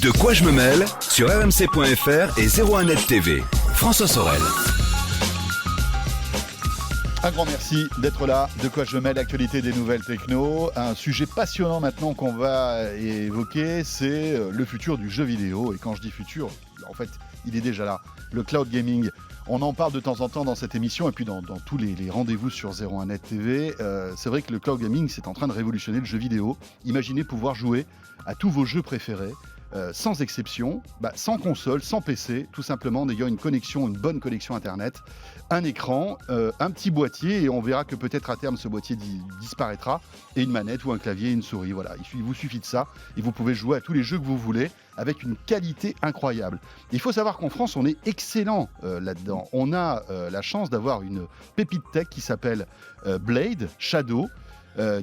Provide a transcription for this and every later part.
De quoi je me mêle sur rmc.fr et 01net TV. François Sorel. Un grand merci d'être là. De quoi je me mêle, l'actualité des nouvelles techno. Un sujet passionnant maintenant qu'on va évoquer, c'est le futur du jeu vidéo. Et quand je dis futur, en fait, il est déjà là. Le cloud gaming. On en parle de temps en temps dans cette émission et puis dans tous les rendez-vous sur 01net TV. C'est vrai que le cloud gaming, c'est en train de révolutionner le jeu vidéo. Imaginez pouvoir jouer à tous vos jeux préférés. Sans exception, sans console, sans PC, tout simplement en ayant une bonne connexion internet, un écran, un petit boîtier, et on verra que peut-être à terme ce boîtier disparaîtra, et une manette ou un clavier et une souris. Voilà, il vous suffit de ça, et vous pouvez jouer à tous les jeux que vous voulez, avec une qualité incroyable. Il faut savoir qu'en France, on est excellent là-dedans. On a la chance d'avoir une pépite tech qui s'appelle Blade Shadow,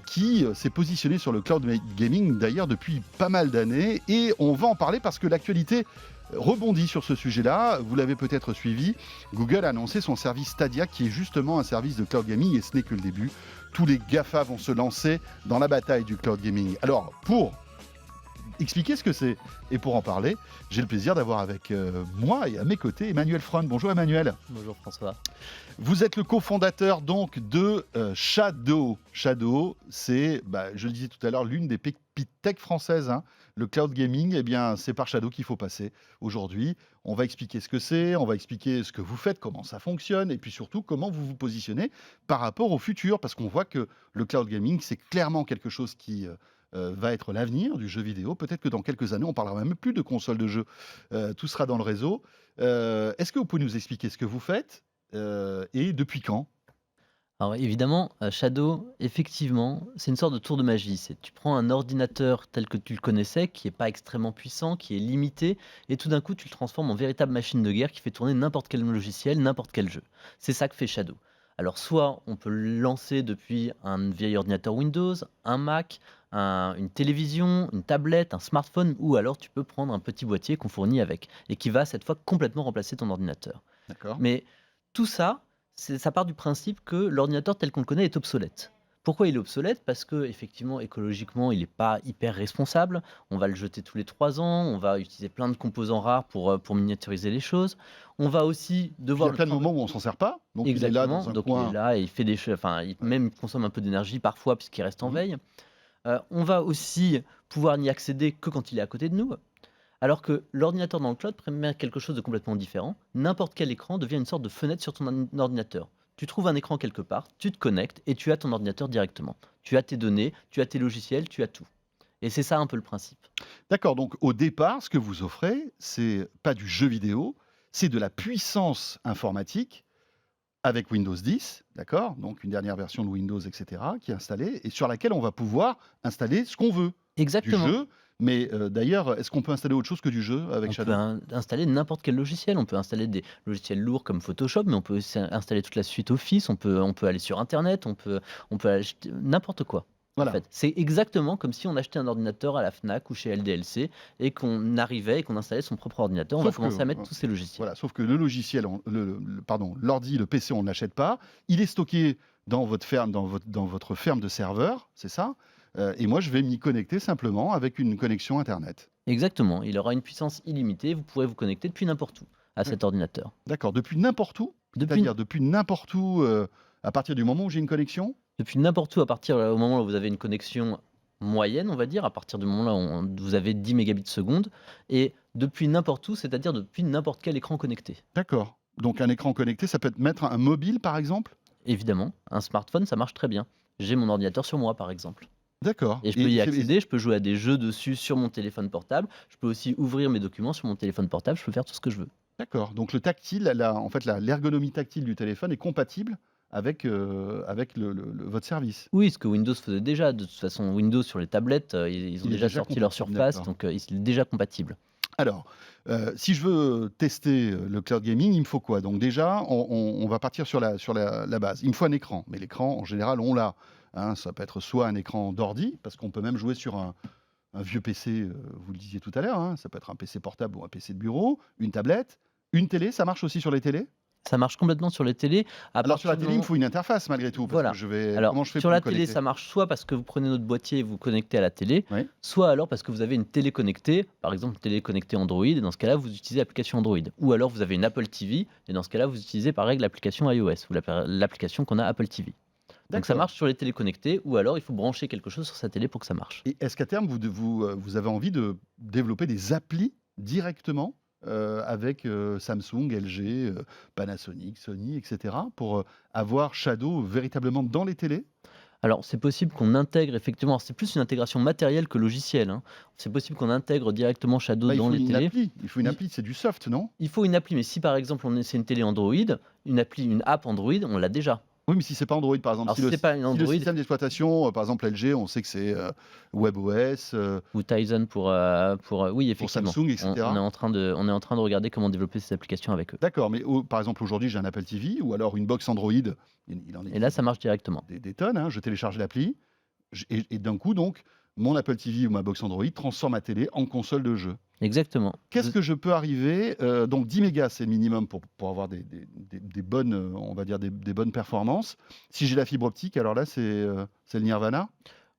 qui s'est positionné sur le cloud gaming d'ailleurs depuis pas mal d'années, et on va en parler parce que l'actualité rebondit sur ce sujet-là. Vous l'avez peut-être suivi, Google a annoncé son service Stadia qui est justement un service de cloud gaming, et ce n'est que le début. Tous les GAFA vont se lancer dans la bataille du cloud gaming. Alors pour expliquer ce que c'est et pour en parler, j'ai le plaisir d'avoir avec moi et à mes côtés Emmanuel Freund. Bonjour Emmanuel. Bonjour François. Vous êtes le cofondateur donc de Shadow. Shadow, c'est, je le disais tout à l'heure, l'une des pépites tech françaises. Le cloud gaming, c'est par Shadow qu'il faut passer aujourd'hui. On va expliquer ce que c'est, on va expliquer ce que vous faites, comment ça fonctionne, et puis surtout comment vous vous positionnez par rapport au futur, parce qu'on voit que le cloud gaming, c'est clairement quelque chose qui va être l'avenir du jeu vidéo. Peut-être que dans quelques années, on parlera même plus de consoles de jeu. Tout sera dans le réseau. Est-ce que vous pouvez nous expliquer ce que vous faites et depuis quand ? Alors évidemment, Shadow, effectivement, c'est une sorte de tour de magie. Tu prends un ordinateur tel que tu le connaissais, qui n'est pas extrêmement puissant, qui est limité, et tout d'un coup, tu le transformes en véritable machine de guerre qui fait tourner n'importe quel logiciel, n'importe quel jeu. C'est ça que fait Shadow. Alors soit on peut le lancer depuis un vieil ordinateur Windows, un Mac, une télévision, une tablette, un smartphone, ou alors tu peux prendre un petit boîtier qu'on fournit avec, et qui va cette fois complètement remplacer ton ordinateur. D'accord. Mais tout ça, ça part du principe que l'ordinateur tel qu'on le connaît est obsolète. Pourquoi il est obsolète ? Parce que effectivement, écologiquement, il n'est pas hyper responsable. On va le jeter tous les 3 ans. On va utiliser plein de composants rares pour miniaturiser les choses. On va aussi devoir. Il y a plein de moments où on s'en sert pas. Donc exactement. Il est là dans un donc coin. il est là et il fait des choses. Enfin, même consomme un peu d'énergie parfois puisqu'il reste en veille. On va aussi pouvoir n'y accéder que quand il est à côté de nous. Alors que l'ordinateur dans le cloud permet quelque chose de complètement différent. N'importe quel écran devient une sorte de fenêtre sur ton ordinateur. Tu trouves un écran quelque part, tu te connectes et tu as ton ordinateur directement. Tu as tes données, tu as tes logiciels, tu as tout. Et c'est ça un peu le principe. D'accord, donc au départ, ce que vous offrez, c'est pas du jeu vidéo, c'est de la puissance informatique avec Windows 10, d'accord ? Donc une dernière version de Windows, etc., qui est installée et sur laquelle on va pouvoir installer ce qu'on veut. Exactement. Du jeu. Mais d'ailleurs, est-ce qu'on peut installer autre chose que du jeu avec Shadow ? On peut installer n'importe quel logiciel. On peut installer des logiciels lourds comme Photoshop, mais on peut aussi installer toute la suite Office. On peut aller sur Internet. On peut acheter n'importe quoi. Voilà. En fait, c'est exactement comme si on achetait un ordinateur à la Fnac ou chez LDLC et qu'on arrivait et qu'on installait son propre ordinateur. On va commencer à mettre tous ces logiciels. Voilà, sauf que le logiciel, l'ordi, le PC, on ne l'achète pas. Il est stocké dans votre ferme, dans votre ferme de serveurs, c'est ça ? Et moi, je vais m'y connecter simplement avec une connexion Internet. Exactement. Il aura une puissance illimitée. Vous pourrez vous connecter depuis n'importe où à cet ordinateur. D'accord. Depuis n'importe où ? C'est-à-dire depuis n'importe où, à partir du moment où j'ai une connexion ? Depuis n'importe où, à partir du moment où vous avez une connexion moyenne, on va dire, à partir du moment où vous avez 10 mégabits seconde, et depuis n'importe où, c'est-à-dire depuis n'importe quel écran connecté. D'accord. Donc un écran connecté, ça peut mettre un mobile, par exemple ? Évidemment, un smartphone, ça marche très bien. J'ai mon ordinateur sur moi, par exemple. D'accord. Et je peux y accéder, je peux jouer à des jeux dessus sur mon téléphone portable, je peux aussi ouvrir mes documents sur mon téléphone portable, je peux faire tout ce que je veux. D'accord. Donc le tactile, l'ergonomie tactile du téléphone est compatible avec votre service. Oui, ce que Windows faisait déjà. De toute façon, Windows sur les tablettes, ils ont déjà sorti leur surface, donc il est déjà compatible. Alors, si je veux tester le cloud gaming, il me faut quoi ? Donc déjà, on va partir sur la base. Il me faut un écran, mais l'écran, en général, on l'a. Ça peut être soit un écran d'ordi, parce qu'on peut même jouer sur un vieux PC, vous le disiez tout à l'heure, ça peut être un PC portable ou un PC de bureau, une tablette, une télé, ça marche aussi sur les télés ? Ça marche complètement sur les télés. À Alors sur partir la du télé, il me moment faut une interface malgré tout, parce que Voilà. je vais Alors, comment je fais sur pour me la télé, connecter? ça marche soit parce que vous prenez notre boîtier et vous connectez à la télé, Oui, soit alors parce que vous avez une télé connectée, par exemple une télé connectée Android, et dans ce cas-là, vous utilisez l'application Android. Ou alors vous avez une Apple TV, et dans ce cas-là, vous utilisez par règle l'application iOS, ou l'application qu'on a Apple TV. Donc ça d'accord. marche sur les télés connectées, ou alors il faut brancher quelque chose sur sa télé pour que ça marche. Et est-ce qu'à terme, vous avez envie de développer des applis directement, avec, Samsung, LG, Panasonic, Sony et cetera, pour, avoir Shadow véritablement dans les télés? Alors, c'est possible qu'on intègre effectivement, c'est plus une intégration matérielle que logicielle, hein. C'est possible qu'on intègre directement Shadow Bah, dans les télés. il faut une Il appli, c'est du soft, non? il faut une appli, mais si par exemple c'est une télé Android, une app Android, on l'a déjà. Oui, mais si c'est pas Android, par exemple, Alors si c'est pas une si le Android système d'exploitation, par exemple LG, on sait que c'est, WebOS, ou Tizen oui pour effectivement, Samsung et on est cetera. en train de regarder comment développer ces applications avec eux. D'accord, mais par exemple, aujourd'hui, j'ai un Apple TV ou alors une box Android, il en Et là, existe ça marche directement. des tonnes, hein. Je télécharge l'appli, et d'un coup donc, mon Apple TV ou ma box Android transforme ma télé en console de jeu. Exactement. Qu'est-ce que je peux arriver, donc 10 mégas, c'est le minimum pour avoir des bonnes, on va dire des bonnes performances. Si j'ai la fibre optique, alors là, c'est le nirvana?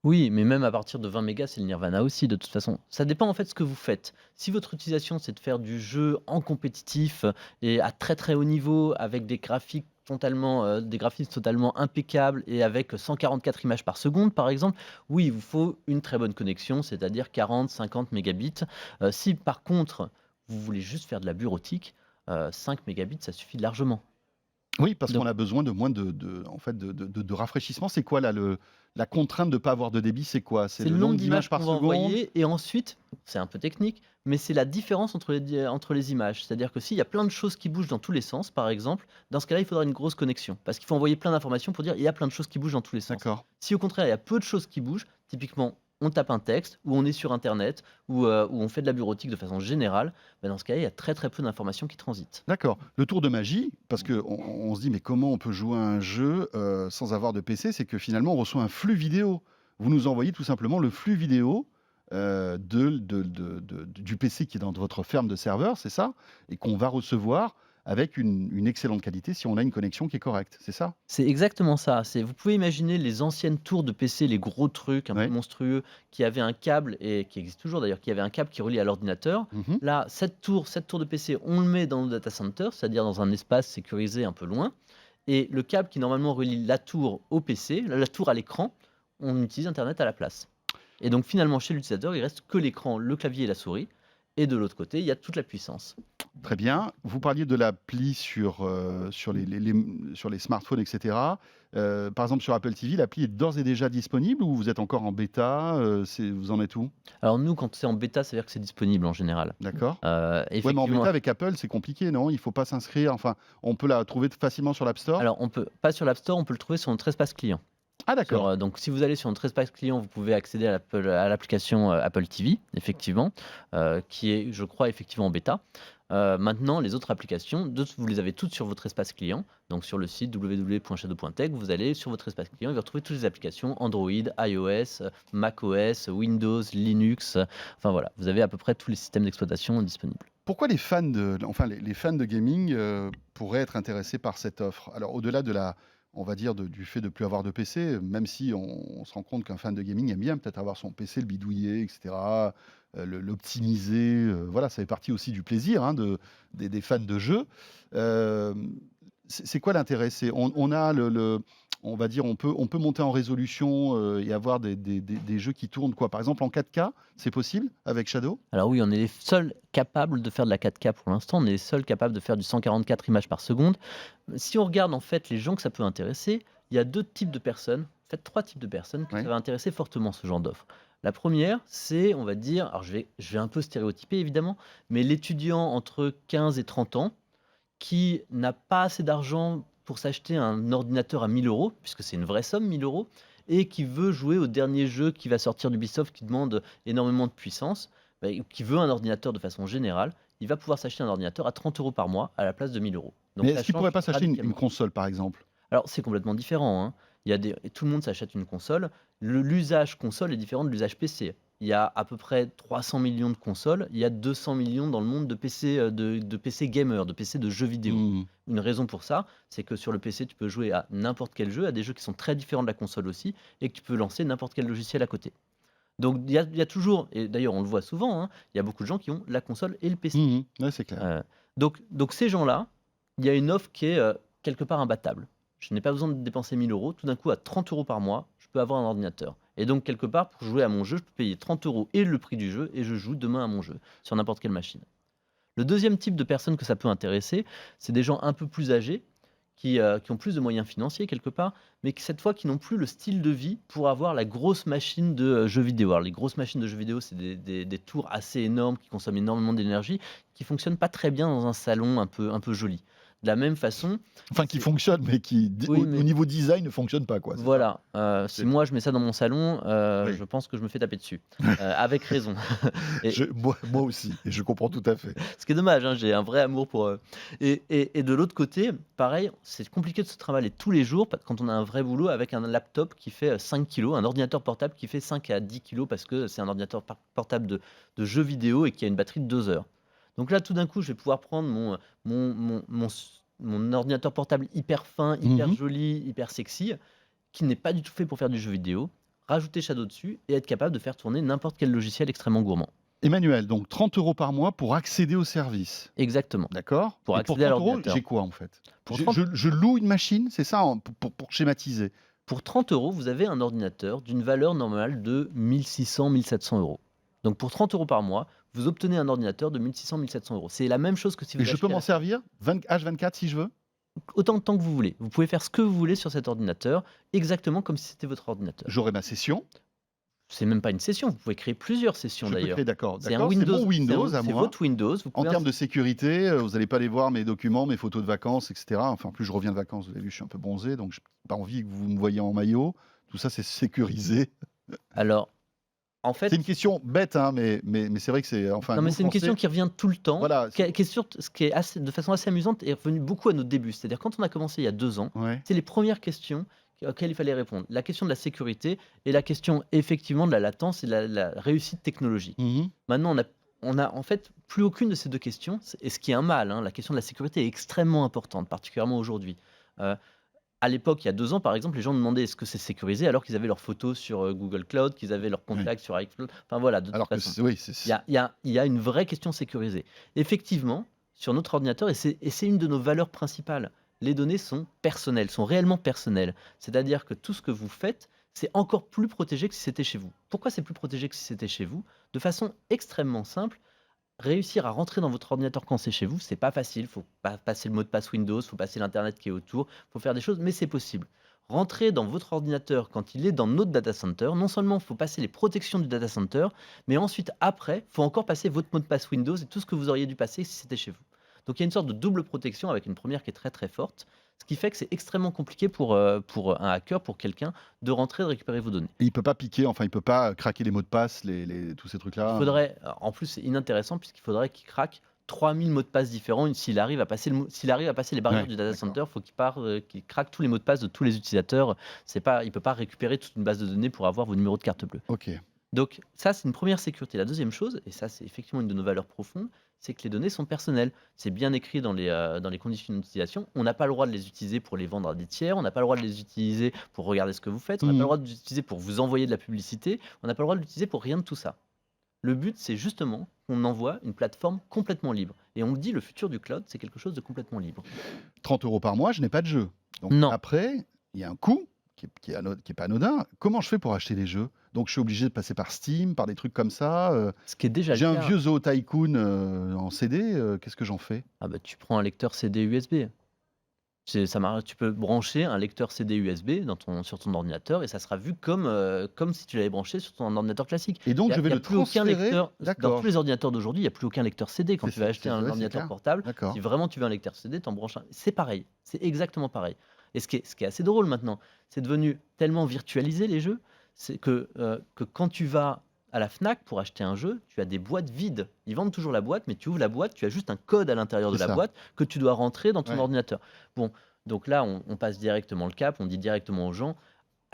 Oui, mais même à partir de 20 mégas, c'est le nirvana aussi, de toute façon. Ça dépend en fait ce que vous faites. Si votre utilisation, c'est de faire du jeu en compétitif et à très très haut niveau, avec des graphismes totalement impeccables et avec 144 images par seconde, par exemple, oui, il vous faut une très bonne connexion, c'est-à-dire 40, 50 mégabits. Si par contre, vous voulez juste faire de la bureautique, 5 mégabits, ça suffit largement. Oui, parce Donc, qu'on a besoin de moins en fait, de rafraîchissement. C'est quoi là, la contrainte de ne pas avoir de débit, c'est quoi? C'est c'est le le nombre nombre d'images d'images par qu'on va seconde? envoyer et ensuite, c'est un peu technique, mais c'est la différence entre les images. C'est-à-dire que s'il y a plein de choses qui bougent dans tous les sens, par exemple, dans ce cas-là, il faudra une grosse connexion. Parce qu'il faut envoyer plein d'informations pour dire il y a plein de choses qui bougent dans tous les sens. D'accord. Si au contraire, il y a peu de choses qui bougent, typiquement, on tape un texte, ou on est sur Internet, ou on fait de la bureautique de façon générale, bah, dans ce cas-là, il y a très très peu d'informations qui transitent. D'accord. Le tour de magie, parce qu'on se dit: «Mais comment on peut jouer à un jeu, sans avoir de PC?» C'est que finalement, on reçoit un flux vidéo. Vous nous envoyez tout simplement le flux vidéo, du PC qui est dans votre ferme de serveurs, c'est ça? Et qu'on va recevoir avec une excellente qualité si on a une connexion qui est correcte, c'est ça? C'est exactement ça. Vous pouvez imaginer les anciennes tours de PC, les gros trucs un peu Ouais. monstrueux, qui avaient un câble, et qui existe toujours d'ailleurs, qui avait un câble qui relie à l'ordinateur. Mmh. Là, cette tour de PC, on le met dans le data center, c'est-à-dire dans un espace sécurisé un peu loin. Et le câble qui normalement relie la tour au PC, la tour à l'écran, on utilise Internet à la place. Et donc finalement, chez l'utilisateur, il reste que l'écran, le clavier et la souris. Et de l'autre côté, il y a toute la puissance. Très bien. Vous parliez de l'appli sur les smartphones et cetera. Par exemple, sur Apple TV, l'appli est d'ores et déjà disponible ou vous êtes encore en bêta? Vous en êtes où? Alors nous, quand c'est en bêta, ça veut dire que c'est disponible en général. D'accord. Ouais, mais en Effectivement, bêta avec Apple, c'est compliqué, non? Il faut pas s'inscrire, enfin, on peut la trouver facilement sur l'App Store? alors on peut pas sur l'App Store, on peut le trouver sur notre espace client. Ah d'accord. Donc si vous allez sur notre espace client, vous pouvez accéder à l'application, Apple TV, effectivement, qui est, je crois, effectivement en bêta. Maintenant, les autres applications, vous les avez toutes sur votre espace client. Donc sur le site www.shadow.tech, vous allez sur votre espace client et vous retrouvez toutes les applications Android, iOS, macOS, Windows, Linux. Enfin voilà, vous avez à peu près tous les systèmes d'exploitation disponibles. Pourquoi les fans de gaming, pourraient être intéressés par cette offre? Alors au-delà on va dire du fait de plus avoir de PC, même si on se rend compte qu'un fan de gaming aime bien peut-être avoir son PC, le bidouiller et cetera, l'optimiser, voilà, ça fait partie aussi du plaisir, hein, des fans de jeux. Hem, c'est quoi l'intérêt? On a on va dire, on peut monter en résolution, et avoir des jeux qui tournent quoi? Par exemple en 4K, c'est possible avec Shadow? Alors oui, on est les seuls capables de faire de la 4K pour l'instant, on est les seuls capables de faire du 144 images par seconde. Si on regarde en fait les gens que ça peut intéresser, il y a 2 types de personnes, en fait 3 types de personnes que Oui. ça va intéresser fortement ce genre d'offre. La première, c'est, on va dire, alors je vais un peu stéréotyper évidemment, mais l'étudiant entre 15 et 30 ans qui n'a pas assez d'argent pour s'acheter un ordinateur à 1 000 €, puisque c'est une vraie somme, 1 000 €, et qui veut jouer au dernier jeu qui va sortir d'Ubisoft qui demande énormément de puissance, bah, ou qui veut un ordinateur de façon générale, il va pouvoir s'acheter un ordinateur à 30 € par mois à la place de 1 000 €. Donc Mais ça est-ce qu'il change pourrait pas s'acheter une radicalement. console, par exemple? Alors c'est complètement différent, hein. Tout le monde s'achète une console. L'usage console est différent de l'usage PC. il y a à peu près 300 millions de consoles, il y a 200 millions dans le monde de PC, de PC gamers, de PC de jeux vidéo. Mmh. Une raison pour ça, c'est que sur le PC, tu peux jouer à n'importe quel jeu, à des jeux qui sont très différents de la console aussi, et que tu peux lancer n'importe quel logiciel à côté. Donc il y a toujours, et d'ailleurs on le voit souvent, hein, il y a beaucoup de gens qui ont la console et le PC. Ouais, c'est clair. Donc ces gens-là, il y a une offre qui est quelque part imbattable. Je n'ai pas besoin de dépenser 1000 euros. Tout d'un coup, à 30 euros par mois, je peux avoir un ordinateur. Et donc, quelque part, pour jouer à mon jeu, je peux payer 30 euros et le prix du jeu, et je joue demain à mon jeu, sur n'importe quelle machine. Le deuxième type de personnes que ça peut intéresser, c'est des gens un peu plus âgés, qui ont plus de moyens financiers quelque part, mais qui cette fois qui n'ont plus le style de vie pour avoir la grosse machine de jeux vidéo. Alors les grosses machines de jeux vidéo, c'est des tours assez énormes qui consomment énormément d'énergie, qui fonctionnent pas très bien dans un salon un peu joli. De la même façon, Enfin, qui fonctionne, mais qui, Oui, au mais- niveau design, ne fonctionne pas, quoi. C'est ça. voilà, si C'est- moi je mets ça dans mon salon, Oui. je pense que je me fais taper dessus, avec raison. Et- Moi aussi, et je comprends tout à fait. Ce qui est dommage, hein, j'ai un vrai amour pour. Et de l'autre côté, pareil, c'est compliqué de se travailler tous les jours quand on a un vrai boulot avec un laptop qui fait 5 kilos, un ordinateur portable qui fait 5 à 10 kilos parce que c'est un ordinateur portable de jeux vidéo et qui a une batterie de 2 heures. Donc là, tout d'un coup, je vais pouvoir prendre mon ordinateur portable hyper fin, hyper Mhm. joli, hyper sexy, qui n'est pas du tout fait pour faire du jeu vidéo, rajouter Shadow dessus et être capable de faire tourner n'importe quel logiciel extrêmement gourmand. Emmanuel, donc 30 euros par mois pour accéder au service. Exactement. D'accord. Pour Et accéder à 30 euros, l'ordinateur. j'ai quoi en fait? Pour Je- 30 je loue une machine, c'est ça, pour schématiser. Pour 30 euros, vous avez un ordinateur d'une valeur normale de 1600-1700 euros. Donc pour 30 euros par mois, vous obtenez un ordinateur de 1600-1700 euros. C'est la même chose que si vous Et je peux achetez m'en servir H24 si je veux? autant de temps que vous voulez. Vous pouvez faire ce que vous voulez sur cet ordinateur, exactement comme si c'était votre ordinateur. J'aurai ma session. C'est même pas une session, vous pouvez créer plusieurs sessions Je peux d'ailleurs. créer, d'accord. C'est un D'accord, c'est Windows, mon Windows à c'est moi. votre Windows. Vous En pouvez termes de sécurité, vous n'allez pas aller voir mes documents, mes photos de vacances, etc. Enfin, en plus, je reviens de vacances, vous avez vu, je suis un peu bronzé, donc je n'ai pas envie que vous me voyiez en maillot. Tout ça, c'est sécurisé. Alors, en fait, C'est une question bête, hein, mais c'est vrai que c'est. Enfin, non, mais nous, c'est une question Français, qui revient tout le temps, Voilà. qui est ce qui est de façon assez amusante, est revenu beaucoup à nos débuts. C'est-à-dire quand on a commencé il y a 2 ans, Ouais. c'est les premières questions auxquelles il fallait répondre. La question de la sécurité et la question effectivement de la latence et de la réussite technologique. Mhm. Maintenant, on a en fait plus aucune de ces deux questions, et ce qui est un mal. Hein. La question de la sécurité est extrêmement importante, particulièrement aujourd'hui. À l'époque, il y a 2 ans, par exemple, les gens demandaient est-ce que c'est sécurisé alors qu'ils avaient leurs photos sur Google Cloud, qu'ils avaient leurs contacts sur iCloud. Enfin voilà, de toute Alors que façon. oui, Il y a une vraie question sécurisée. Effectivement, sur notre ordinateur, et c'est une de nos valeurs principales, les données sont personnelles, sont réellement personnelles. C'est-à-dire que tout ce que vous faites, c'est encore plus protégé que si c'était chez vous. Pourquoi c'est plus protégé que si c'était chez vous? De façon extrêmement simple, réussir à rentrer dans votre ordinateur quand c'est chez vous, c'est pas facile. Il faut pas passer le mot de passe Windows, il faut passer l'internet qui est autour, il faut faire des choses, mais c'est possible. Rentrer dans votre ordinateur quand il est dans notre data center, non seulement il faut passer les protections du data center, mais ensuite, après, il faut encore passer votre mot de passe Windows et tout ce que vous auriez dû passer si c'était chez vous. Donc il y a une sorte de double protection avec une première qui est très très forte, ce qui fait que c'est extrêmement compliqué pour un hacker, pour quelqu'un, de rentrer et de récupérer vos données. il peut pas piquer, enfin, il peut pas craquer les mots de passe, tous ces trucs-là. Il faudrait, en plus c'est inintéressant puisqu'il faudrait qu'il craque 3000 mots de passe différents. S'il arrive à passer les barrières Ouais, du data d'accord. center, il faut qu'il craque tous les mots de passe de tous les utilisateurs. Il ne peut pas récupérer toute une base de données pour avoir vos numéros de carte bleue. Ok. Donc ça, c'est une première sécurité. La deuxième chose, et ça c'est effectivement une de nos valeurs profondes, c'est que les données sont personnelles. C'est bien écrit dans les conditions d'utilisation. On n'a pas le droit de les utiliser pour les vendre à des tiers, on n'a pas le droit de les utiliser pour regarder ce que vous faites, on n'a pas le droit de les utiliser pour vous envoyer de la publicité, on n'a pas le droit de l'utiliser pour rien de tout ça. Le but, c'est justement qu'on envoie une plateforme complètement libre. Et on me dit, le futur du cloud, c'est quelque chose de complètement libre. 30 euros par mois, je n'ai pas de jeu. Donc Non. après, il y a un coût qui est pas anodin. Comment je fais pour acheter des jeux? Donc je suis obligé de passer par Steam, par des trucs comme ça. Ce qui est déjà J'ai le un cas. vieux Zoo Tycoon en CD, qu'est-ce que j'en fais? Ah bah, tu prends un lecteur CD USB. Tu peux brancher un lecteur CD USB sur ton ordinateur et ça sera vu comme si tu l'avais branché sur ton ordinateur classique. Et donc Il je vais y a le plus aucun transférer. lecteur. Dans D'accord. tous les ordinateurs d'aujourd'hui, il n'y a plus aucun lecteur CD. Quand C'est tu vas ça, acheter ouais, un c'est ordinateur clair. portable, D'accord. si vraiment tu veux un lecteur CD, tu en branches un. C'est pareil. C'est exactement pareil. Et ce qui est assez drôle maintenant, c'est devenu tellement virtualisé les jeux, c'est que quand tu vas à la Fnac pour acheter un jeu, tu as des boîtes vides. Ils vendent toujours la boîte, mais tu ouvres la boîte, tu as juste un code à l'intérieur de C'est la ça. boîte que tu dois rentrer dans ton Ouais. ordinateur. Bon, donc là, on passe directement le cap, on dit directement aux gens,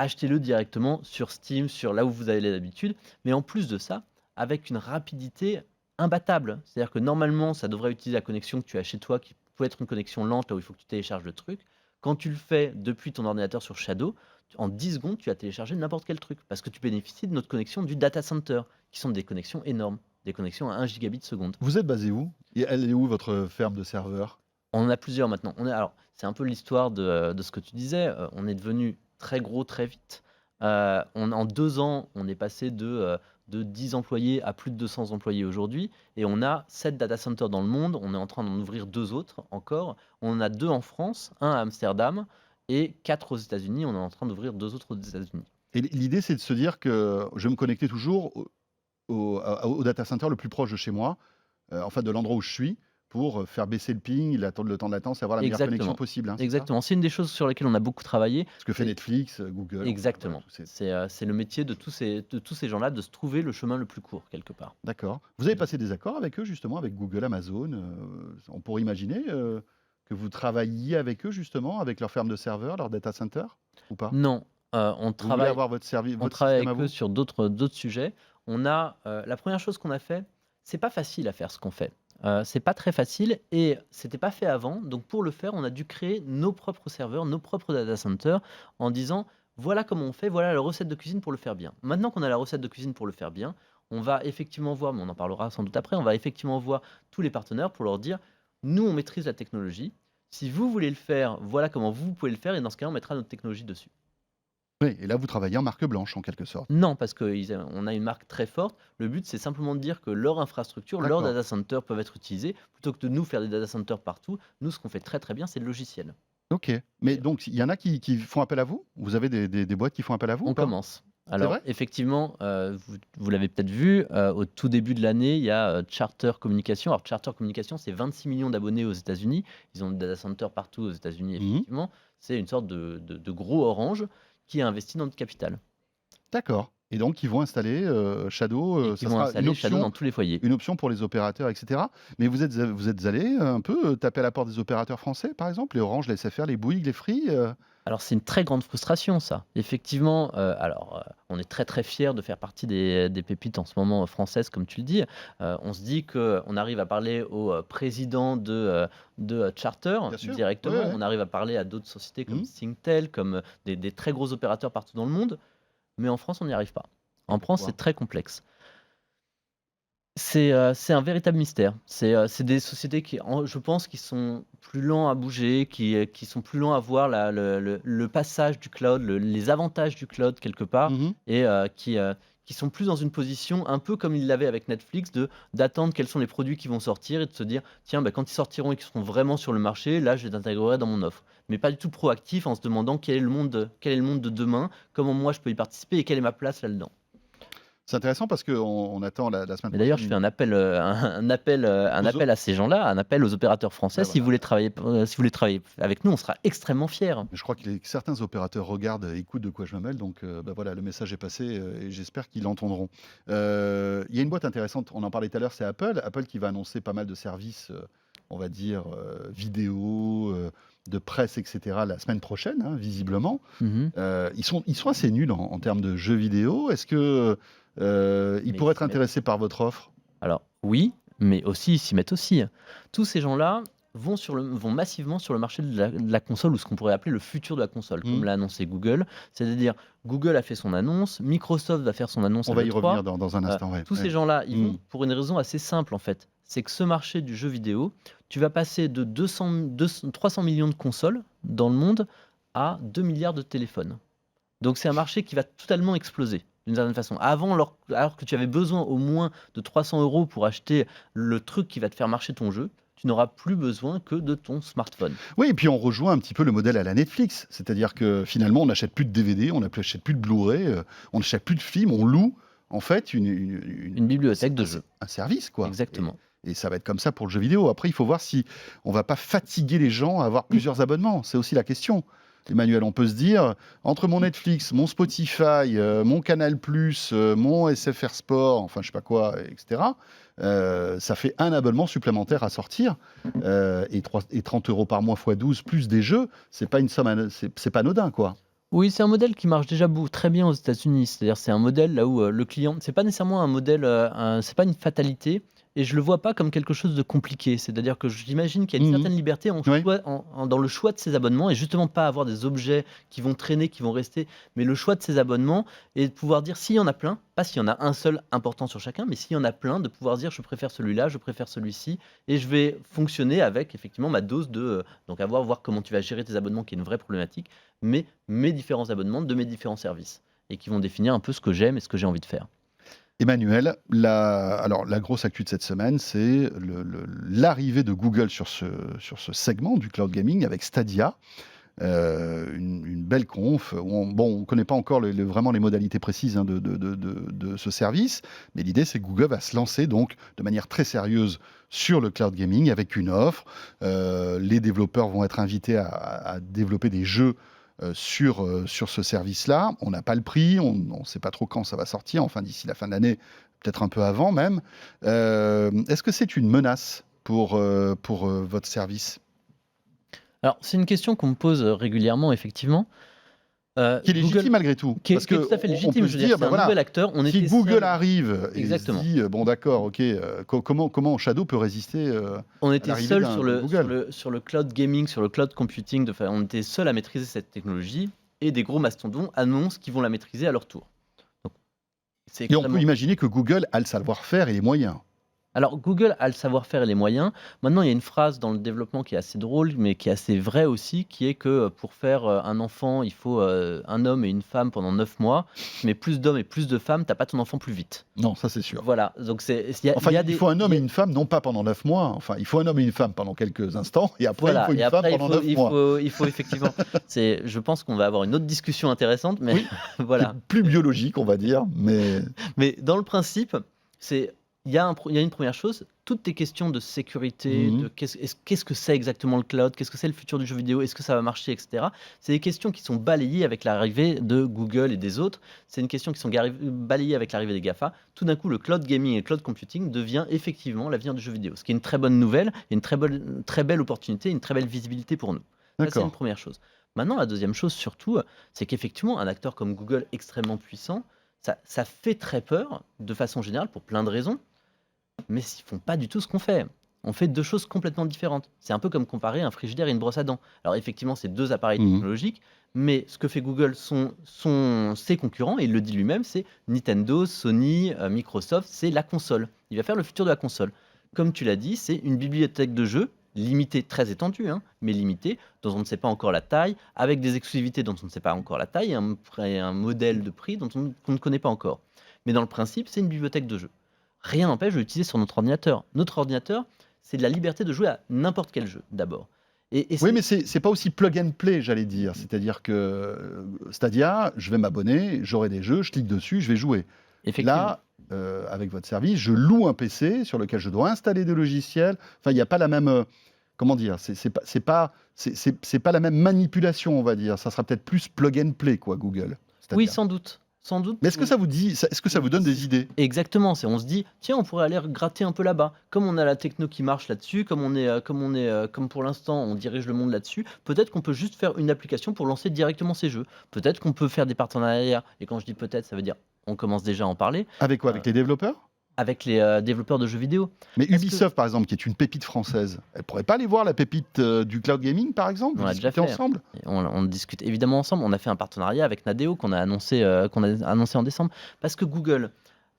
achetez-le directement sur Steam, sur là où vous allez d'habitude. Mais en plus de ça, avec une rapidité imbattable. C'est-à-dire que normalement, ça devrait utiliser la connexion que tu as chez toi, qui peut être une connexion lente, là où il faut que tu télécharges le truc. Quand tu le fais depuis ton ordinateur sur Shadow, en 10 secondes, tu as téléchargé n'importe quel truc. Parce que tu bénéficies de notre connexion du data center, qui sont des connexions énormes, des connexions à 1 gigabit seconde. Vous êtes basé où? Et elle est où votre ferme de serveurs? On en a plusieurs maintenant. Alors, c'est un peu l'histoire de ce que tu disais. On est devenu très gros très vite. En 2 ans, on est passé de 10 employés à plus de 200 employés aujourd'hui. Et on a 7 data centers dans le monde. On est en train d'en ouvrir 2 autres encore. On en a 2 en France, un à Amsterdam et 4 aux États-Unis. On est en train d'ouvrir 2 autres aux États-Unis. Et l'idée, c'est de se dire que je vais me connecter toujours au data center le plus proche de chez moi, en fait de l'endroit où je suis, pour faire baisser le ping, le temps de latence et avoir la meilleure connexion Exactement. possible. Hein, c'est ça? Exactement. C'est une des choses sur lesquelles on a beaucoup travaillé. Ce que fait C'est Netflix, Google. Enfin, Exactement. voilà, tous ces- C'est le métier de tous ces gens-là de se trouver le chemin le plus court, quelque part. D'accord. Vous avez passé des accords avec eux, justement, avec Google, Amazon. On pourrait imaginer que vous travailliez avec eux, justement, avec leur ferme de serveurs, leur data center, ou pas? Non, on Vous voulez travaille avoir votre on votre travaille système à avec eux vous? sur d'autres sujets. La première chose qu'on a fait, c'est pas facile à faire ce qu'on fait. C'est pas très facile et c'était pas fait avant. Donc pour le faire, on a dû créer nos propres serveurs, nos propres data centers en disant: «Voilà comment on fait, voilà la recette de cuisine pour le faire bien». Maintenant qu'on a la recette de cuisine pour le faire bien, on va effectivement voir, mais on en parlera sans doute après, on va effectivement voir tous les partenaires pour leur dire: «Nous, on maîtrise la technologie. Si vous voulez le faire, voilà comment vous pouvez le faire et dans ce cas-là, on mettra notre technologie dessus». Oui, et là, vous travaillez en marque blanche, en quelque sorte. Non, parce qu'on a une marque très forte. Le but, c'est simplement de dire que leur infrastructure, leurs D'accord. data centers peuvent être utilisés. Plutôt que de nous faire des data centers partout, nous, ce qu'on fait très très bien, c'est le logiciel. Ok. Mais Et donc, il y en a qui font appel à vous? Vous avez des boîtes qui font appel à vous ou on pas? commence. C'est Alors, vrai? effectivement, vous l'avez peut-être vu, au tout début de l'année, il y a Charter Communication. Alors, Charter Communication, c'est 26 millions d'abonnés aux États-Unis. Ils ont des data centers partout aux États-Unis, Mhm. effectivement. C'est une sorte de gros orange qui a investi dans notre capital D'accord. Et donc, ils vont installer Shadow. et qui Ça vont sera installer Shadow dans tous les foyers. une option pour les opérateurs, etc. Mais vous êtes allé un peu taper à la porte des opérateurs français, par exemple, les Orange, les SFR, les Bouygues, les Free. Alors c'est une très grande frustration ça. Effectivement, on est très, très fiers de faire partie des pépites en ce moment, françaises comme tu le dis. On se dit qu'on arrive à parler au, président de Charter Bien sûr. directement. Ouais, ouais. On arrive à parler à d'autres sociétés comme Mhm. Singtel, comme, des très gros opérateurs partout dans le monde. Mais en France, on n'y arrive pas. En France, Pourquoi? c'est très complexe. C'est un véritable mystère. C'est des sociétés je pense, qui sont plus lents à bouger, qui sont plus lents à voir le passage du cloud, les avantages du cloud quelque part Mhm. et qui sont plus dans une position un peu comme ils l'avaient avec Netflix d'attendre quels sont les produits qui vont sortir et de se dire: «Tiens, bah, quand ils sortiront et qu'ils seront vraiment sur le marché, là, je les intégrerai dans mon offre». Mais pas du tout proactif en se demandant quel est le monde de demain, comment moi je peux y participer et quelle est ma place là-dedans. C'est intéressant parce qu'on attend la semaine Mais d'ailleurs, je fais prochaine. un appel, un Aux o- appel à ces gens-là, un appel aux opérateurs français. Ben Si vous voilà. voulez travailler avec nous, on sera extrêmement fiers. Mais je crois que certains opérateurs regardent et écoutent de quoi je me mêle, donc bah voilà, le message est passé et j'espère qu'ils l'entendront. Il y a une boîte intéressante, on en parlait tout à l'heure, c'est Apple. Apple qui va annoncer pas mal de services, on va dire, vidéo, de presse, etc., la semaine prochaine, hein, visiblement. Mmh. Ils sont assez nuls en termes de jeux vidéo. Est-ce que ils Mais pourraient ils être s'y mettent. intéressés par votre offre? Alors oui, mais aussi ils s'y mettent aussi. Tous ces gens-là vont massivement sur le marché de la console ou ce qu'on pourrait appeler le futur de la console, Hmm. comme l'a annoncé Google. C'est-à-dire Google a fait son annonce, Microsoft va faire son annonce On à va y l'E3. revenir dans un instant. Ouais, Tous ouais. ces gens-là, ils vont Hmm. pour une raison assez simple en fait. C'est que ce marché du jeu vidéo, tu vas passer de 300 millions de consoles dans le monde à 2 milliards de téléphones. Donc c'est un marché qui va totalement exploser d'une certaine façon. Avant, alors que tu avais besoin au moins de 300 € pour acheter le truc qui va te faire marcher ton jeu, tu n'auras plus besoin que de ton smartphone. Oui, et puis on rejoint un petit peu le modèle à la Netflix. C'est-à-dire que finalement, on n'achète plus de DVD, on n'achète plus de Blu-ray, on n'achète plus de films, on loue en fait Une bibliothèque de jeux. un service, quoi. Exactement. Et ça va être comme ça pour le jeu vidéo. Après, il faut voir si on va pas fatiguer les gens à avoir plusieurs abonnements. C'est aussi la question. Emmanuel, on peut se dire, entre mon Netflix, mon Spotify, mon Canal+, mon SFR Sport, enfin je sais pas quoi, etc., ça fait un abonnement supplémentaire à sortir. Et 30 € par mois x 12 plus des jeux, c'est pas une somme, c'est pas anodin, quoi. Oui, c'est un modèle qui marche déjà très bien aux États-Unis. C'est-à-dire, c'est un modèle là où le client, c'est pas nécessairement un modèle, c'est pas une fatalité, et je le vois pas comme quelque chose de compliqué. C'est-à-dire que j'imagine qu'il y a une Mmh. certaine liberté Oui. dans le choix de ses abonnements, et justement pas avoir des objets qui vont traîner, qui vont rester, mais le choix de ses abonnements et de pouvoir dire s'il y en a plein, pas s'il y en a un seul important sur chacun, mais s'il y en a plein, de pouvoir dire je préfère celui-là, je préfère celui-ci, et je vais fonctionner avec effectivement ma dose donc voir comment tu vas gérer tes abonnements, qui est une vraie problématique, mais mes différents abonnements de mes différents services et qui vont définir un peu ce que j'aime et ce que j'ai envie de faire. Emmanuel, la grosse actu de cette semaine, c'est l'arrivée de Google sur ce segment du cloud gaming avec Stadia. Une belle conf. On ne connaît pas encore vraiment les modalités précises, hein, de ce service, mais l'idée, c'est que Google va se lancer donc de manière très sérieuse sur le cloud gaming avec une offre. Les développeurs vont être invités à développer des jeux sur ce service-là. On n'a pas le prix, on ne sait pas trop quand ça va sortir, enfin d'ici la fin de l'année, peut-être un peu avant même. Est-ce que c'est une menace pour votre service? Alors, c'est une question qu'on me pose régulièrement, effectivement. Qui est légitime Google, malgré tout. qui est, Parce qui est tout à qu'on fait on légitime, peut je se veux dire, dire, c'est ben un voilà, nouvel acteur. On si était Google seul, arrive et se exactement. dit, bon d'accord, ok, comment Shadow peut résister On à était l'arrivée seul sur de le, sur, Google? le, sur le cloud gaming, sur le cloud computing, on était seul à maîtriser cette technologie, et des gros mastodons annoncent qu'ils vont la maîtriser à leur tour. Donc, c'est Et on peut extrêmement. imaginer que Google a le savoir-faire et les moyens. Alors, Google a le savoir-faire et les moyens. Maintenant, il y a une phrase dans le développement qui est assez drôle, mais qui est assez vraie aussi, qui est que pour faire un enfant, il faut un homme et une femme pendant 9 mois. Tu mets plus d'hommes et plus de femmes, t'as pas ton enfant plus vite. Non, ça c'est sûr. Voilà, donc Enfin, il y a il faut un il homme y et a- une femme, non pas pendant 9 mois. Enfin, il faut un homme et une femme pendant quelques instants, et après, il voilà, faut et une femme après, pendant 9 mois. il faut effectivement. Je pense qu'on va avoir une autre discussion intéressante, mais Oui, voilà. plus biologique, on va dire, mais... Mais dans le principe, c'est il y a une première chose, toutes tes questions de sécurité, Mhm. de qu'est-ce que c'est exactement le cloud, qu'est-ce que c'est le futur du jeu vidéo, est-ce que ça va marcher, etc. C'est des questions qui sont balayées avec l'arrivée de Google et des autres. C'est une question qui sont balayées avec l'arrivée des GAFA. Tout d'un coup, le cloud gaming et le cloud computing devient effectivement l'avenir du jeu vidéo, ce qui est une très bonne nouvelle, et une très belle opportunité, une très belle visibilité pour nous. Ça, c'est une D'accord. première chose. Maintenant, la deuxième chose, surtout, c'est qu'effectivement, un acteur comme Google extrêmement puissant, ça fait très peur, de façon générale, pour plein de raisons, mais ils font pas du tout ce qu'on fait. On fait deux choses complètement différentes. C'est un peu comme comparer un frigidaire et une brosse à dents. Alors effectivement, c'est deux appareils Mhm. technologiques, mais ce que fait Google sont ses concurrents, et il le dit lui-même, c'est Nintendo, Sony, Microsoft, c'est la console. Il va faire le futur de la console. Comme tu l'as dit, c'est une bibliothèque de jeux limitée, très étendue, hein, mais limitée, dont on ne sait pas encore la taille, avec des exclusivités dont on ne sait pas encore la taille, et un modèle de prix qu'on ne connaît pas encore. Mais dans le principe, c'est une bibliothèque de jeux. Rien n'empêche de l'utiliser sur notre ordinateur. Notre ordinateur, c'est de la liberté de jouer à n'importe quel jeu, d'abord. Et Oui, c'est mais c'est pas aussi plug and play, j'allais dire. C'est-à-dire que Stadia, je vais m'abonner, j'aurai des jeux, je clique dessus, je vais jouer. effectivement. Là, avec votre service, je loue un PC sur lequel je dois installer des logiciels. Enfin, il n'y a pas la même, comment dire, c'est pas la même manipulation, on va dire. Ça sera peut-être plus plug and play, quoi, Google, Oui, Stadia. sans doute. Sans doute. Mais est-ce que ça vous dit, est-ce que ça vous donne des idées? Exactement, on se dit, tiens, on pourrait aller gratter un peu là-bas. Comme on a la techno qui marche là-dessus, comme pour l'instant, on dirige le monde là-dessus, peut-être qu'on peut juste faire une application pour lancer directement ces jeux. Peut-être qu'on peut faire des partenariats, et quand je dis peut-être, ça veut dire on commence déjà à en parler, Avec quoi? euh, Avec les développeurs? avec les développeurs de jeux vidéo. Mais Parce que Ubisoft, par exemple, qui est une pépite française, elle pourrait pas aller voir la pépite du cloud gaming, par exemple? on Vous l'a déjà discutez fait. ensemble? Et on discute évidemment ensemble. On a fait un partenariat avec Nadeo qu'on a annoncé en décembre. Parce que Google,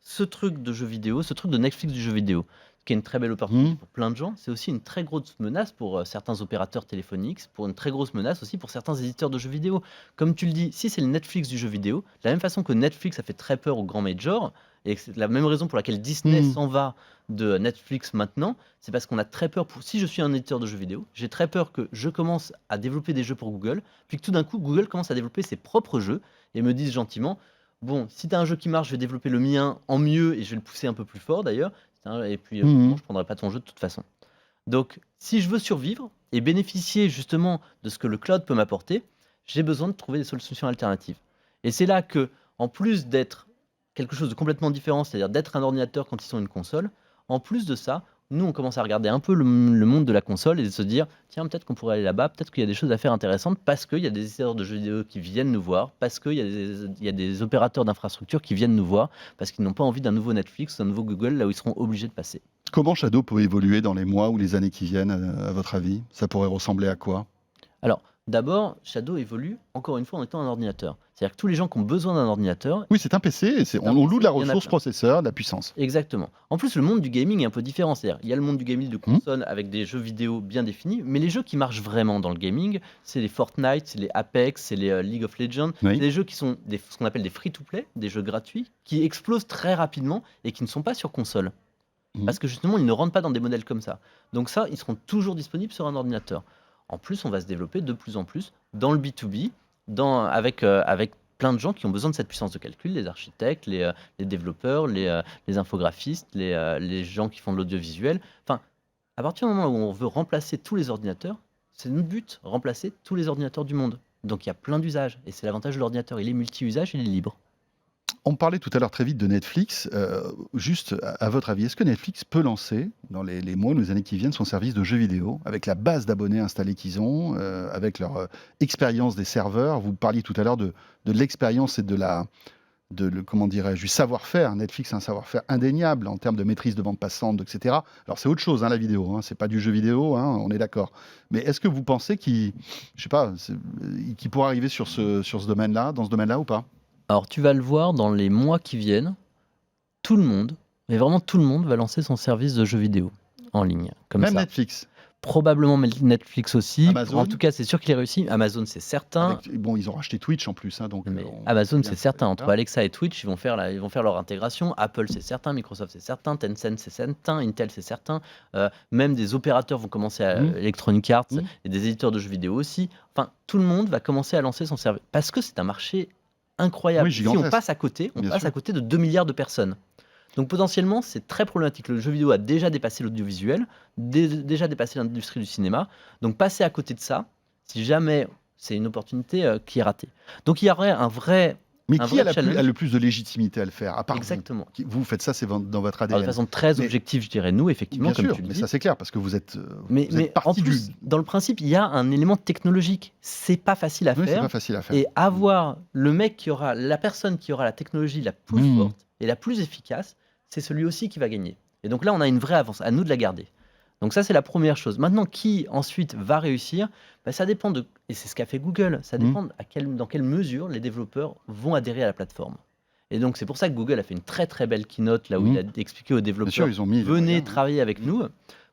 ce truc de jeux vidéo, ce truc de Netflix du jeu vidéo, qui est une très belle opportunité Mhm. pour plein de gens, c'est aussi une très grosse menace pour certains opérateurs téléphoniques, pour une très grosse menace aussi pour certains éditeurs de jeux vidéo. Comme tu le dis, si c'est le Netflix du jeu vidéo, de la même façon que Netflix a fait très peur aux grands majors, et que c'est la même raison pour laquelle Disney Mhm. s'en va de Netflix maintenant, c'est parce qu'on a très peur si je suis un éditeur de jeux vidéo, j'ai très peur que je commence à développer des jeux pour Google, puis que tout d'un coup Google commence à développer ses propres jeux et me dise gentiment, bon, si tu as un jeu qui marche, je vais développer le mien en mieux et je vais le pousser un peu plus fort d'ailleurs, et puis bon, Mhm. je prendrai pas ton jeu de toute façon. Donc si je veux survivre et bénéficier justement de ce que le cloud peut m'apporter, j'ai besoin de trouver des solutions alternatives. Et c'est là que, en plus d'être quelque chose de complètement différent, c'est-à-dire d'être un ordinateur quand ils sont une console, en plus de ça, nous, on commence à regarder un peu le monde de la console et de se dire, tiens, peut-être qu'on pourrait aller là-bas, peut-être qu'il y a des choses à faire intéressantes parce qu'il y a des éditeurs de jeux vidéo qui viennent nous voir, parce qu'il y a des opérateurs d'infrastructures qui viennent nous voir, parce qu'ils n'ont pas envie d'un nouveau Netflix, d'un nouveau Google, là où ils seront obligés de passer. Comment Shadow peut évoluer dans les mois ou les années qui viennent, à votre avis? Ça pourrait ressembler à quoi? Alors, d'abord, Shadow évolue, encore une fois, en étant un ordinateur. C'est-à-dire que tous les gens qui ont besoin d'un ordinateur... Oui, c'est un PC, et on loue de la ressource processeur, de la puissance. Exactement. En plus, le monde du gaming est un peu différent. C'est-à-dire, il y a le monde du gaming de console avec des jeux vidéo bien définis, mais les jeux qui marchent vraiment dans le gaming, c'est les Fortnite, c'est les Apex, c'est les League of Legends. Oui. C'est des jeux qui sont ce qu'on appelle des free-to-play, des jeux gratuits, qui explosent très rapidement et qui ne sont pas sur console. Parce que justement, ils ne rentrent pas dans des modèles comme ça. Donc ça, ils seront toujours disponibles sur un ordinateur. En plus, on va se développer de plus en plus dans le B2B, avec plein de gens qui ont besoin de cette puissance de calcul, les architectes, les développeurs, les infographistes, les gens qui font de l'audiovisuel. Enfin, à partir du moment où on veut remplacer tous les ordinateurs, c'est notre but, remplacer tous les ordinateurs du monde. Donc il y a plein d'usages, et c'est l'avantage de l'ordinateur. Il est multi-usage, il est libre. On parlait tout à l'heure très vite de Netflix. Juste, à votre avis, est-ce que Netflix peut lancer, dans les mois ou les années qui viennent, son service de jeux vidéo, avec la base d'abonnés installés qu'ils ont, avec leur expérience des serveurs? Vous parliez tout à l'heure de l'expérience et comment dirais-je, du savoir-faire. Netflix a un savoir-faire indéniable en termes de maîtrise de bande passante, etc. Alors c'est autre chose, la vidéo, c'est pas du jeu vidéo, on est d'accord. Mais est-ce que vous pensez qu'il pourra arriver sur ce domaine-là, dans ce domaine-là ou pas? Alors tu vas le voir dans les mois qui viennent, tout le monde, mais vraiment tout le monde va lancer son service de jeux vidéo en ligne. Comme Même ça. Netflix? Probablement Netflix aussi. Amazon? En tout cas, c'est sûr qu'il est réussi. Amazon, c'est certain. Ils ont racheté Twitch en plus. Donc Amazon, c'est certain. Entre Alexa et Twitch, ils vont faire leur intégration. Apple, c'est certain. Microsoft, c'est certain. Tencent, c'est certain. Intel, c'est certain. Même des opérateurs vont commencer à Electronic Arts et des éditeurs de jeux vidéo aussi. Enfin, tout le monde va commencer à lancer son service. Parce que c'est un marché incroyable. Oui, si on passe à côté, à côté de 2 milliards de personnes. Donc potentiellement, c'est très problématique. Le jeu vidéo a déjà dépassé l'audiovisuel, déjà dépassé l'industrie du cinéma. Donc passer à côté de ça, si jamais c'est une opportunité qui est ratée. Donc il y aurait un vrai... Mais qui a le plus de légitimité à le faire, à part Exactement. Vous faites ça, c'est dans votre ADN. Alors, de façon très objective, je dirais nous, effectivement, bien comme sûr, tu le mais dis. ça c'est clair, parce que vous êtes mais en plus, dans le principe, il y a un élément technologique. C'est pas facile à faire. C'est pas facile à faire. Et avoir la personne qui aura la technologie la plus forte et la plus efficace, c'est celui aussi qui va gagner. Et donc là, on a une vraie avance, à nous de la garder. Donc ça, c'est la première chose. Maintenant, qui ensuite va réussir ? Ça dépend et c'est ce qu'a fait Google, ça dépend dans quelle mesure les développeurs vont adhérer à la plateforme. Et donc c'est pour ça que Google a fait une très très belle keynote, là où il a expliqué aux développeurs, venez travailler avec nous,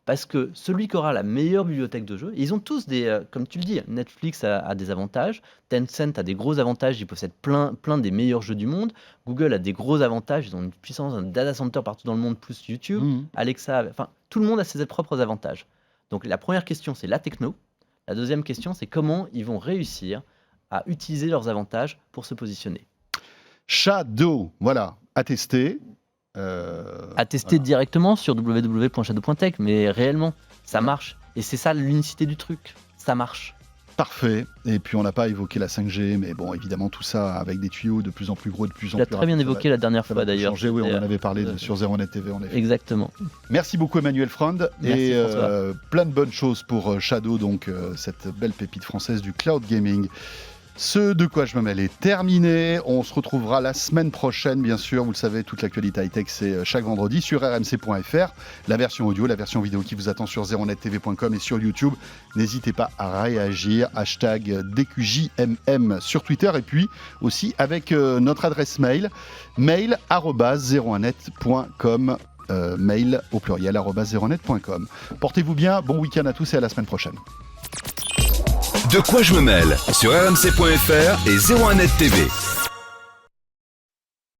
parce que celui qui aura la meilleure bibliothèque de jeux, ils ont tous comme tu le dis, Netflix a des avantages, Tencent a des gros avantages, ils possèdent plein des meilleurs jeux du monde, Google a des gros avantages, ils ont une puissance, un data center partout dans le monde, plus YouTube, Alexa, enfin tout le monde a ses propres avantages. Donc la première question, c'est la techno. La deuxième question, c'est comment ils vont réussir à utiliser leurs avantages pour se positionner. Shadow, voilà, à tester. À tester directement sur www.shadow.tech, mais réellement, ça marche. Et c'est ça l'unicité du truc, ça marche. Parfait. Et puis on n'a pas évoqué la 5G, mais bon, évidemment, tout ça avec des tuyaux de plus en plus gros, de plus en plus rapides. Tu l'as très bien évoqué la dernière fois d'ailleurs. Oui, on en avait parlé sur 01net TV, en effet. Exactement. Merci beaucoup Emmanuel Freund. Merci, et plein de bonnes choses pour Shadow, donc cette belle pépite française du cloud gaming. Ce de quoi je me mêle est terminé. On se retrouvera la semaine prochaine, bien sûr. Vous le savez, toute l'actualité high-tech, c'est chaque vendredi sur rmc.fr. La version audio, la version vidéo qui vous attend sur 01nettv.com et sur YouTube. N'hésitez pas à réagir. #DQJMM sur Twitter. Et puis aussi avec notre adresse mail, mail@01net.com. Mail au pluriel @01net.com. Portez-vous bien. Bon week-end à tous et à la semaine prochaine. De quoi je me mêle sur rmc.fr et 01net TV.